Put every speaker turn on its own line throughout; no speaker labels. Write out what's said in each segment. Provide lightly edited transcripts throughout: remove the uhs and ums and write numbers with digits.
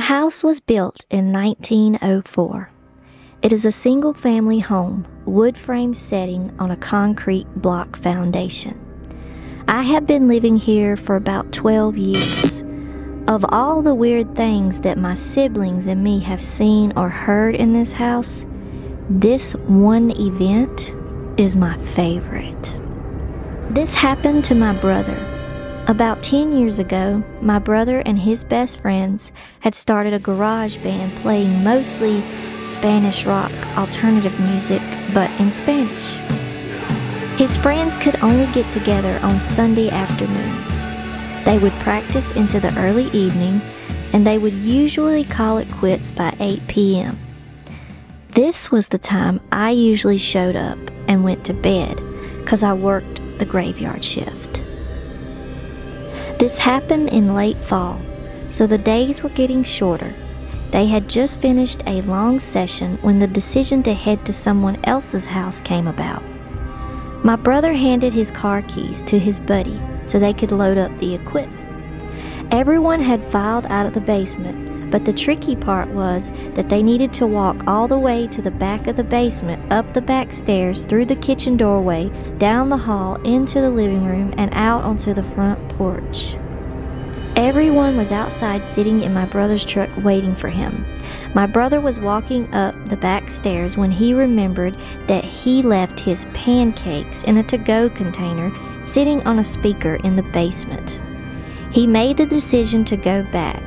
house was built in 1904. It is a single-family home, wood frame setting on a concrete block foundation. I have been living here for about 12 years. Of all the weird things that my siblings and me have seen or heard in this house, this one event is my favorite. This happened to my brother. About 10 years ago, my brother and his best friends had started a garage band playing mostly Spanish rock alternative music, but in Spanish. His friends could only get together on Sunday afternoons. They would practice into the early evening, and they would usually call it quits by 8 p.m. This was the time I usually showed up and went to bed, because I worked the graveyard shift. This happened in late fall, so the days were getting shorter. They had just finished a long session when the decision to head to someone else's house came about. My brother handed his car keys to his buddy so they could load up the equipment. Everyone had filed out of the basement, but the tricky part was that they needed to walk all the way to the back of the basement, up the back stairs, through the kitchen doorway, down the hall, into the living room, and out onto the front porch. Everyone was outside sitting in my brother's truck waiting for him. My brother was walking up the back stairs when he remembered that he left his pancakes in a to-go container sitting on a speaker in the basement. He made the decision to go back.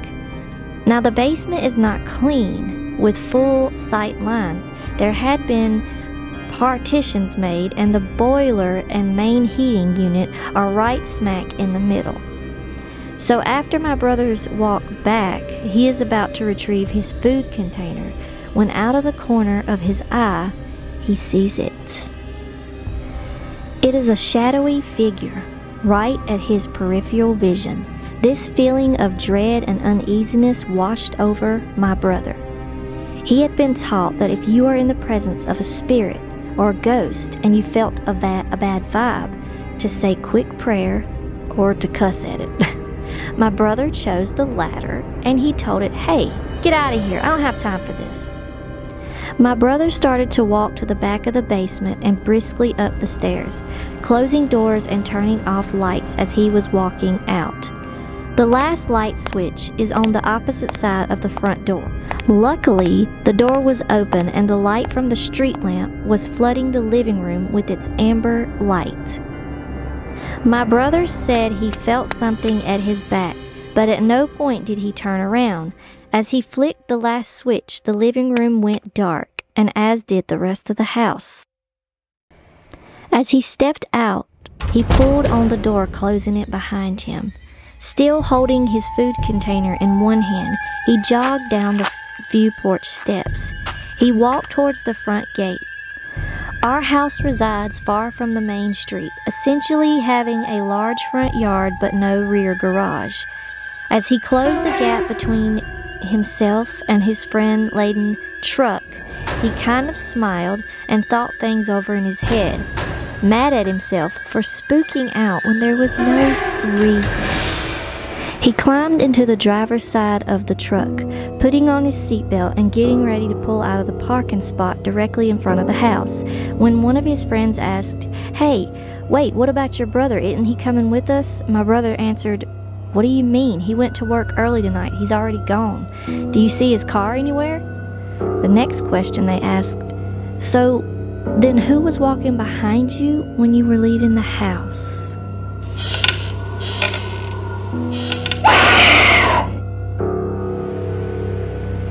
Now the basement is not clean with full sight lines. There had been partitions made, and the boiler and main heating unit are right smack in the middle. So after my brother's walk back, he is about to retrieve his food container when out of the corner of his eye, he sees it. It is a shadowy figure right at his peripheral vision. This feeling of dread and uneasiness washed over my brother. He had been taught that if you are in the presence of a spirit or a ghost and you felt a bad vibe, to say quick prayer or to cuss at it. My brother chose the latter, and he told it, "Hey, get out of here. I don't have time for this." My brother started to walk to the back of the basement and briskly up the stairs, closing doors and turning off lights as he was walking out. The last light switch is on the opposite side of the front door. Luckily, the door was open and the light from the street lamp was flooding the living room with its amber light. My brother said he felt something at his back, but at no point did he turn around. As he flicked the last switch, the living room went dark, and as did the rest of the house. As he stepped out, he pulled on the door, closing it behind him. Still holding his food container in one hand, he jogged down the view porch steps. He walked towards the front gate. Our house resides far from the main street, essentially having a large front yard but no rear garage. As he closed the gap between himself and his friend-laden truck, he kind of smiled and thought things over in his head, mad at himself for spooking out when there was no reason. He climbed into the driver's side of the truck, putting on his seatbelt and getting ready to pull out of the parking spot directly in front of the house, when one of his friends asked, "Hey, wait, what about your brother? Isn't he coming with us?" My brother answered, "What do you mean? He went to work early tonight. He's already gone. Do you see his car anywhere?" The next question they asked, "So, then who was walking behind you when you were leaving the house?"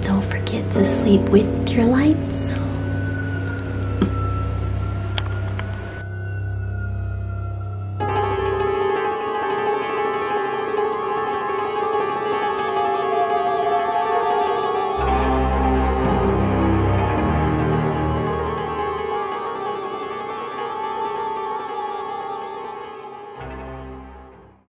Don't forget to sleep with your lights